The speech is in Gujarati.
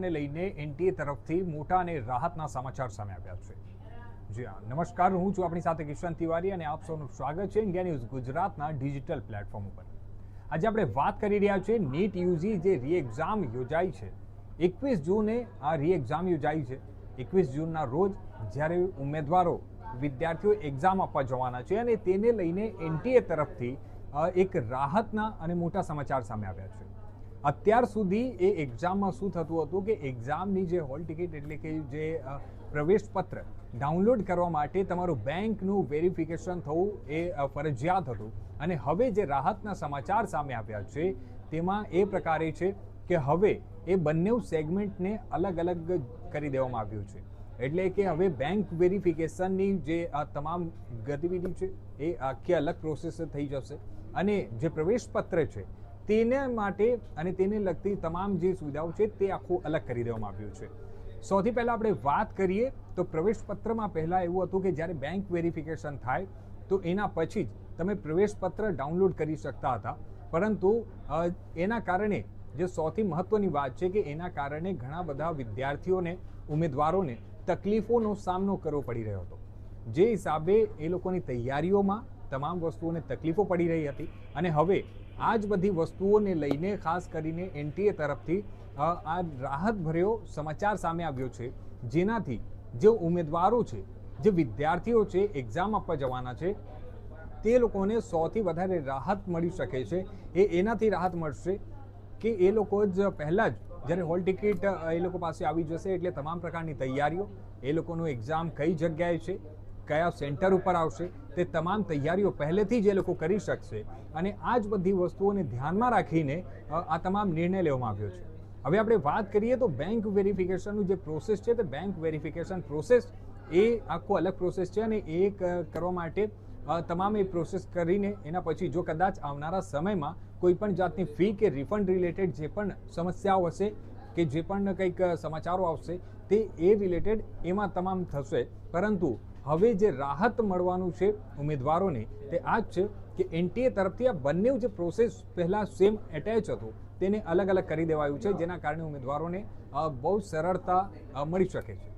ને લઈને એનટીએ તરફથી મોટા અને રાહતના સમાચાર સામે આવ્યા છે। જી હા, નમસ્કાર, હું છું આપણી સાથે કિશન તિવારી અને આપ સૌનું સ્વાગત છે ઇન્ડિયા ન્યૂઝ ગુજરાતના ડિજિટલ પ્લેટફોર્મ ઉપર। આજે આપણે વાત કરી રહ્યા છીએ નીટ યુજી જે રી એક્ઝામ યોજાઈ છે। 21 જૂને આ રી એક્ઝામ યોજાઈ છે। 21 જૂનના રોજ જ્યારે ઉમેદવારો વિદ્યાર્થીઓ એક્ઝામ આપવા જવાના છે અને તેને લઈને એનટીએ તરફથી એક રાહતના અને મોટા સમાચાર સામે આવ્યા છે। અત્યાર સુધી એ એક્ઝામમાં શું થતું હતું કે એક્ઝામની જે હોલ ટિકિટ એટલે કે જે પ્રવેશપત્ર ડાઉનલોડ કરવા માટે તમારું બેંકનું વેરિફિકેશન થવું એ ફરજિયાત હતું અને હવે જે રાહતના સમાચાર સામે આવ્યા છે તેમાં એ પ્રકારે છે કે હવે એ બંને સેગમેન્ટને અલગ અલગ કરી દેવામાં આવ્યું છે। એટલે કે હવે બેંક વેરિફિકેશનની જે તમામ ગતિવિધિ છે એ આખી અલગ પ્રોસેસ થઈ જશે અને જે પ્રવેશપત્ર છે તેને માટે અને તેને લગતી તમામ જે સુવિધાઓ છે તે આખું અલગ કરી દેવામાં આવ્યું છે। સૌથી પહેલાં આપણે વાત કરીએ તો પ્રવેશપત્રમાં પહેલાં એવું હતું કે જ્યારે બેંક વેરિફિકેશન થાય તો એના પછી જ તમે પ્રવેશપત્ર ડાઉનલોડ કરી શકતા હતા, પરંતુ એના કારણે જે સૌથી મહત્ત્વની વાત છે કે એના કારણે ઘણા બધા વિદ્યાર્થીઓને ઉમેદવારોને તકલીફોનો સામનો કરવો પડી રહ્યો હતો। જે હિસાબે એ લોકોની તૈયારીઓમાં તમામ વસ્તુઓને તકલીફો પડી રહી હતી અને હવે આ જ બધી વસ્તુઓને લઈને ખાસ કરીને એનટીએ તરફથી આ રાહતભર્યો સમાચાર સામે આવ્યો છે, જેનાથી જે ઉમેદવારો છે, જે વિદ્યાર્થીઓ છે, એક્ઝામ આપવા જવાના છે, તે લોકોને સૌથી વધારે રાહત મળી શકે છે। એનાથી રાહત મળશે કે એ લોકો જ પહેલાં જ જ્યારે હોલ ટિકિટ એ લોકો પાસે આવી જશે એટલે તમામ પ્રકારની તૈયારીઓ, એ લોકોનું એક્ઝામ કઈ જગ્યાએ છે, કયા સેન્ટર ઉપર આવશે, તે તમામ તૈયારીઓ પહેલેથી જ એ લોકો કરી શકશે અને આ જ બધી વસ્તુઓને ધ્યાનમાં રાખીને આ તમામ નિર્ણય લેવામાં આવ્યો છે। હવે આપણે વાત કરીએ તો બેંક વેરિફિકેશનનું જે પ્રોસેસ છે તે બેંક વેરિફિકેશન પ્રોસેસ એ આખો અલગ પ્રોસેસ છે અને એ કરવા માટે તમામ એ પ્રોસેસ કરીને એના પછી જો કદાચ આવનારા સમયમાં કોઈ પણ જાતની ફી કે રિફંડ રિલેટેડ જે પણ સમસ્યાઓ હશે કે જે પણ કંઈક સમાચારો આવશે તે એ રિલેટેડ એમાં તમામ થશે, પરંતુ હવે જે રાહત મળવાનું છે ઉમેદવારોને તે આ જ છે કે એનટીએ તરફથી આ બંને જે પ્રોસેસ પહેલાં સેમ એટેચ હતું તેને અલગ અલગ કરી દેવાયું છે, જેના કારણે ઉમેદવારોને બહુ સરળતા મળી શકે છે।